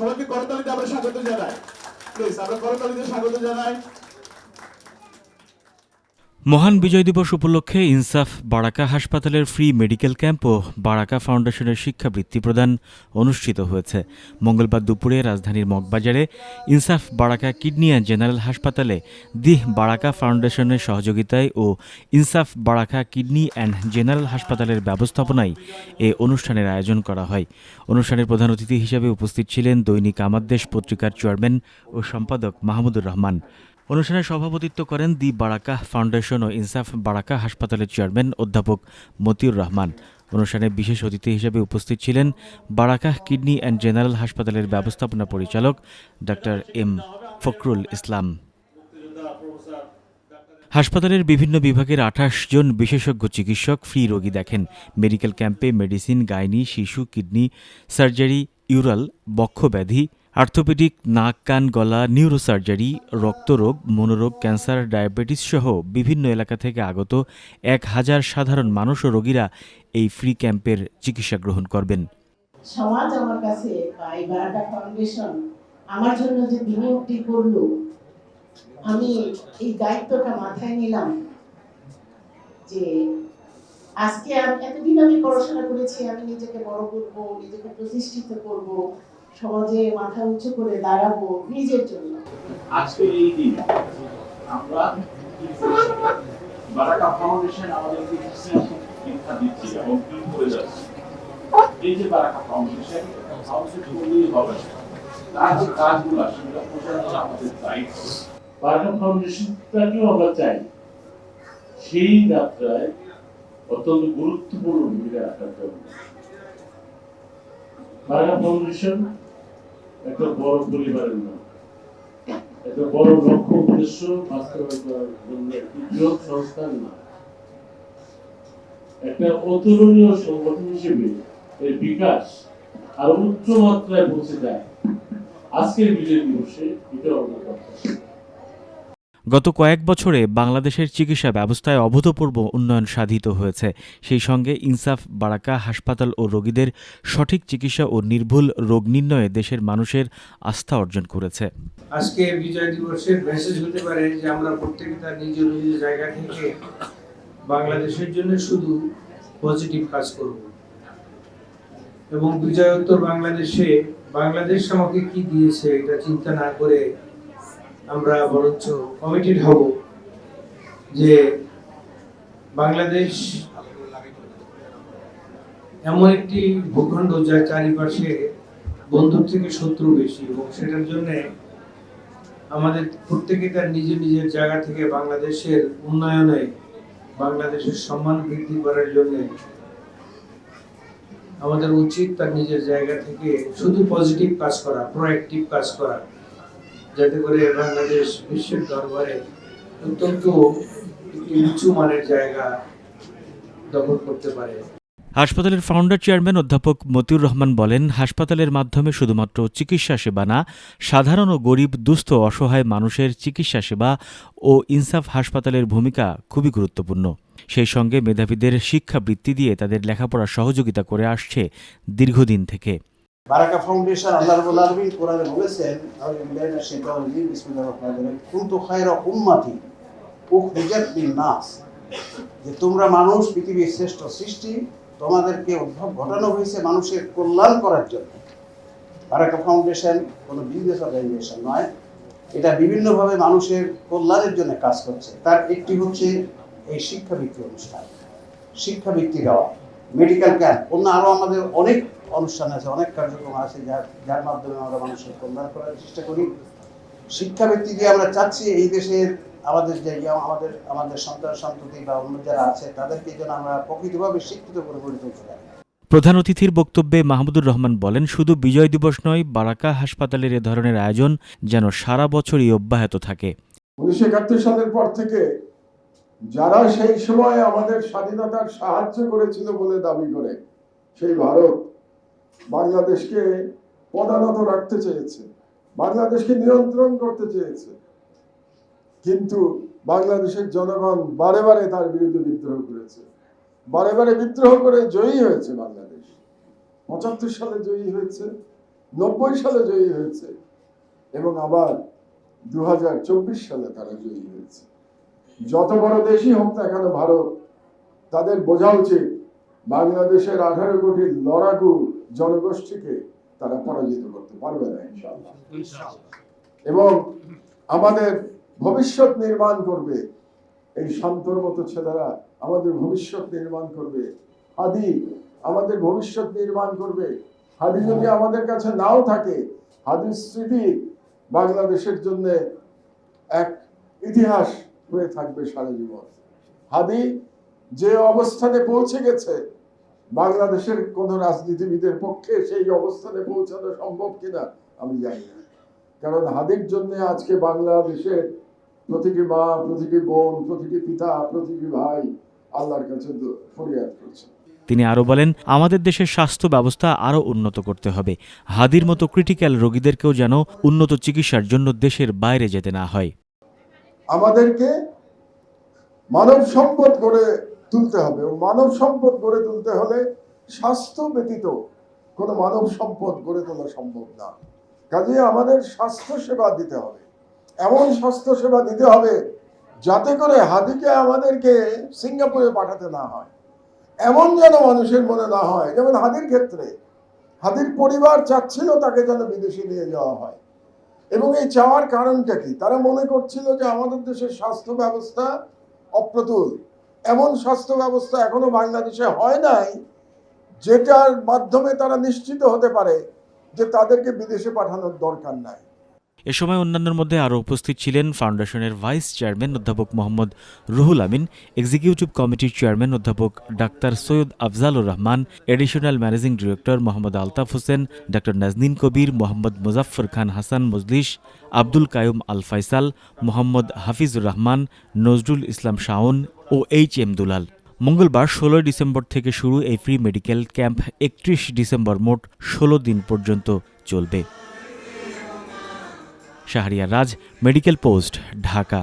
সবাইকে করতালিতে আমরা স্বাগত জানাই। প্লিজ আমরা করতালিতে স্বাগত জানাই। মহান বিজয় দিবস উপলক্ষে ইনসাফ বারাকা হাসপাতালের ফ্রি মেডিকেল ক্যাম্প ও বারাকা ফাউন্ডেশনের শিক্ষাবৃত্তি প্রদান অনুষ্ঠিত হয়েছে। মঙ্গলবার দুপুরে রাজধানীর মগবাজারে ইনসাফ বারাকা কিডনি অ্যান্ড জেনারেল হাসপাতালে দিহ বারাকা ফাউন্ডেশনের সহযোগিতায় ও ইনসাফ বারাকা কিডনি অ্যান্ড জেনারেল হাসপাতালের ব্যবস্থাপনায় এ অনুষ্ঠানের আয়োজন করা হয়। অনুষ্ঠানের প্রধান অতিথি হিসেবে উপস্থিত ছিলেন দৈনিক আমার দেশ পত্রিকার চেয়ারম্যান ও সম্পাদক মাহমুদুর রহমান। অনুষ্ঠানে সভাপতিত্ব করেন দি বারাকা ফাউন্ডেশন ও ইনসাফ বারাকা হাসপাতালের চেয়ারম্যান অধ্যাপক মতিউর রহমান। অনুষ্ঠানে বিশেষ অতিথি হিসেবে উপস্থিত ছিলেন বারাকা কিডনি অ্যান্ড জেনারেল হাসপাতালের ব্যবস্থাপনা পরিচালক ডক্টর এম ফখরুল ইসলাম। হাসপাতালের বিভিন্ন বিভাগের ২৮ জন বিশেষজ্ঞ চিকিৎসক ফ্রি রোগী দেখেন। মেডিকেল ক্যাম্পে মেডিসিন, গাইনি, শিশু, কিডনি সার্জারি, ইউরাল, বক্ষব্যাধি, আর্থোপেডিক, নাক, কান, গলা, নিউরোসার্জারি, রক্তরোগ, মনোরোগ, ক্যান্সার, ডায়াবেটিস সহ বিভিন্ন এলাকা থেকে আগত ১,০০০ সাধারণ মানুষ ও রোগীরা এই ফ্রি ক্যাম্পের চিকিৎসা গ্রহণ করবেন। সমাজ আমার কাছে এই বারাকা ফাউন্ডেশন আমার জন্য যে বিনিয়োগটি করলো, আমি এই দায়িত্বটা মাথায় নিলাম যে আজকে এতদিন আমি পড়াশোনা করেছি, আমি নিজেকে বড় করবো, নিজেকে প্রতিষ্ঠিত করব, সমাজে মাথা উঁচু করে দাঁড়াবো নিজের জন্য। আজকে এই দিন আমরা বারাকা ফাউন্ডেশন আমাদেরকে শিক্ষা দিচ্ছি এবং কি করে যাচ্ছে। এই যে বারাকা ফাউন্ডেশন করলেই হবে, তার যে কাজগুলো সেগুলো প্রচারণা আমাদের দায়িত্ব। বারাকা ফাউন্ডেশনটাকেও আমরা চাই সেই যাত্রায় অত্যন্ত গুরুত্বপূর্ণ ভূমিকা রাখার জন্য। বারাকা ফাউন্ডেশন একটা বড় পরিবারের নাম, একটা বড় লক্ষ্য উদ্দেশ্য বাস্তবায়ন করার জন্য একটি বৃহৎ সংস্থার নাম। একটা অতুলনীয় সংগঠন হিসেবে এর বিকাশ আর উচ্চ মাত্রায় পৌঁছে যায় আজকের বিজয় দিবসে, এটা আমাদের প্রত্যাশা। গত কয়েক বছরে বাংলাদেশের চিকিৎসা ব্যবস্থায় অভূতপূর্ব উন্নয়ন সাধিত হয়েছে। সেই সঙ্গে ইনসাফ বারাকা হাসপাতাল ও রোগীদের সঠিক চিকিৎসা ও নির্ভুল রোগ নির্ণয়ে দেশের মানুষের আস্থা অর্জন করেছে। আজকে বিজয় দিবসের মেসেজ হতে পারে যে আমরা প্রত্যেকে তার নিজ নিজ জায়গা থেকে বাংলাদেশের জন্য শুধু পজিটিভ কাজ করব এবং বিজয়োত্তর বাংলাদেশে বাংলাদেশ আমাকে কি দিয়েছে এটা চিন্তা না করে আমরা বরঞ্চ কমিটেড হব যে বাংলাদেশ এমন একটি ভূখণ্ড যার চারিপাশে বন্ধুর থেকে শত্রু বেশি, এবং সেটার জন্য আমাদের প্রত্যেকে তার নিজের নিজের জায়গা থেকে বাংলাদেশের উন্নয়নে, বাংলাদেশের সম্মান বৃদ্ধি করার জন্য আমাদের উচিত তার নিজের জায়গা থেকে শুধু পজিটিভ কাজ করা, প্রোঅ্যাক্টিভ কাজ করা, যাতে করে বাংলাদেশ বিশ্বের দরবারে অত্যন্ত একটি উঁচু মানের জায়গা দখল করতে পারে। হাসপাতালের ফাউন্ডার চেয়ারম্যান অধ্যাপক মতিউর রহমান বলেন, হাসপাতালের মাধ্যমে শুধুমাত্র চিকিৎসা সেবা না, সাধারণ ও গরিব, দুস্থ, অসহায় মানুষের চিকিৎসা সেবা ও ইনসাফ হাসপাতালের ভূমিকা খুবই গুরুত্বপূর্ণ। সেই সঙ্গে মেধাবীদের শিক্ষাবৃত্তি দিয়ে তাদের লেখাপড়া সহযোগিতা করে আসছে দীর্ঘদিন থেকে। বারাকা ফাউন্ডেশন আল্লাহ রাব্বুল আলামিন কোরআনে বলেছেন, আউযু বিল্লাহি মিনাশ শাইতানির রাজিম, বিসমিল্লাহির রহমানির রহিম, কুনতু খায়রা উম্মাতি উখরিজাত লিন-নাস, যে তোমরা মানুষ, পৃথিবীর শ্রেষ্ঠ সৃষ্টি, তোমাদেরকে উদ্ভব ঘটানো হয়েছে মানুষের কল্যাণ করার জন্য। বারাকা ফাউন্ডেশন কোনো বিজনেস অর্গানাইজেশন নয়, এটা বিভিন্নভাবে মানুষের কল্যাণের জন্য কাজ করছে। তার একটি হচ্ছে এই শিক্ষাবৃত্তি অনুষ্ঠান, শিক্ষাবৃত্তি দেওয়া, মেডিকেল ক্যাম্প, অন্য আরও আমাদের অনেক অনুষ্ঠান আছে, অনেক কার্যক্রম আছে যার মাধ্যমে আমরা মানুষের কল্যাণ করার চেষ্টা করি। শিক্ষাবৃত্তি দিয়ে আমরা চাচ্ছি এই দেশের আমাদের যে আমাদের সন্তান সন্ততি বা অন্য যারা আছে তাদেরকে যেন আমরা প্রকৃতভাবে শিক্ষিত করে গড়ে তুলতে পারি। প্রধান অতিথির বক্তব্যে মাহমুদুর রহমান বলেন, শুধু বিজয় দিবস নয়, বারাকা হাসপাতালের এ ধরনের আয়োজন যেন সারা বছরই অব্যাহত থাকে। 1971 সালের পর থেকে যারা সেই সময় আমাদের স্বাধীনতার সাহায্য করেছিল বলে দাবি করে সেই ভারত বাংলাদেশকে পদানত রাখতে চেয়েছে, বাংলাদেশকে নিয়ন্ত্রণ করতে চেয়েছে, কিন্তু বাংলাদেশের জনগণ বারে বারে তার বিরুদ্ধে বিদ্রোহ করেছে, বারে বারে বিদ্রোহ করে জয়ী হয়েছে। বাংলাদেশ 75 সালে জয়ী হয়েছে, 90 সালে জয়ী হয়েছে এবং আবার 2024 সালে তারা জয়ী হয়েছে। যত বড় দেশই হোক না কেন ভারত, তাদের বোঝা উচিত বাংলাদেশের 18 কোটি লড়াকু জনগোষ্ঠীকে তারা পরাজিত করতে পারবে না ইনশাআল্লাহ। এবং আমাদের ভবিষ্যৎ নির্মাণ করবে এই শান্তর মতো ছেলেরা, আমাদের ভবিষ্যৎ নির্মাণ করবে। হাদি আমাদের ভবিষ্যৎ নির্মাণ করবে। হাদি যদি আমাদের কাছে নাও থাকে, হাদির স্মৃতি বাংলাদেশের জন্য এক ইতিহাস হয়ে থাকবে সারা জীবন। হাদি যে অবস্থানে পৌঁছে গেছে, বাংলাদেশের কোন রাজনীতিবিদের পক্ষে সেই অবস্থানে পৌঁছানো সম্ভব কিনা আমি জানি না। কারণ হাদির জন্য আজকে বাংলাদেশের প্রতিটি মা, প্রতিটি বোন, প্রতিটি পিতা, প্রতিটি ভাই আল্লাহর কাছে ফরিয়াদ করছে। তিনি আরও বলেন, আমাদের দেশের স্বাস্থ্য ব্যবস্থা আরও উন্নত করতে হবে। হাদির মতো ক্রিটিক্যাল রোগীদেরকেও যেন উন্নত চিকিৎসার জন্য দেশের বাইরে যেতে না হয়। আমাদেরকে মানব সম্পদ গড়ে তুলতে হবে এবং মানব সম্পদ গড়ে তুলতে হলে স্বাস্থ্য ব্যতীত কোনো মানব সম্পদ গড়ে তোলা সম্ভব না। কাজেই আমাদের স্বাস্থ্য সেবা দিতে হবে, এমন স্বাস্থ্য সেবা দিতে হবে যাতে করে হাদিকে আমাদেরকে সিঙ্গাপুরে পাঠাতে না হয়, এমন যেন মানুষের মনে না হয়। যেমন হাদির ক্ষেত্রে হাদির পরিবার চাচ্ছিল তাকে যেন বিদেশে নিয়ে যাওয়া হয়, এবং এই চাওয়ার কারণটা কি? তারা মনে করছিল যে আমাদের দেশের স্বাস্থ্য ব্যবস্থা অপ্রতুল, এমন স্বাস্থ্য ব্যবস্থা এখনো বাংলাদেশে হয় নাই যেটার মাধ্যমে তারা নিশ্চিত হতে পারে যে তাদেরকে বিদেশে পাঠানোর দরকার নাই। এ সময় অন্যান্যের মধ্যে আরও উপস্থিত ছিলেন ফাউন্ডেশনের ভাইস চেয়ারম্যান অধ্যাপক মোহাম্মদ রুহুল আমিন, এক্সিকিউটিভ কমিটির চেয়ারম্যান অধ্যাপক doctor Syed Afzalur Rahman, additional managing director Mohammad Altaf Hossain, doctor Naznin Kabir, Mohammad Muzaffar Khan Hasan Majlis, Abdul Kayum Al Faisal, Mohammad Hafizur Rahman, Nazrul Islam Shaon ও এইচ.এম. দুলাল। মঙ্গলবার 16 ডিসেম্বর থেকে শুরু এই ফ্রি মেডিকেল ক্যাম্প 31 ডিসেম্বর মোট 16 দিন পর্যন্ত চলবে। শাহরিয়ার রাজ, মেডিকেল পোস্ট, ঢাকা।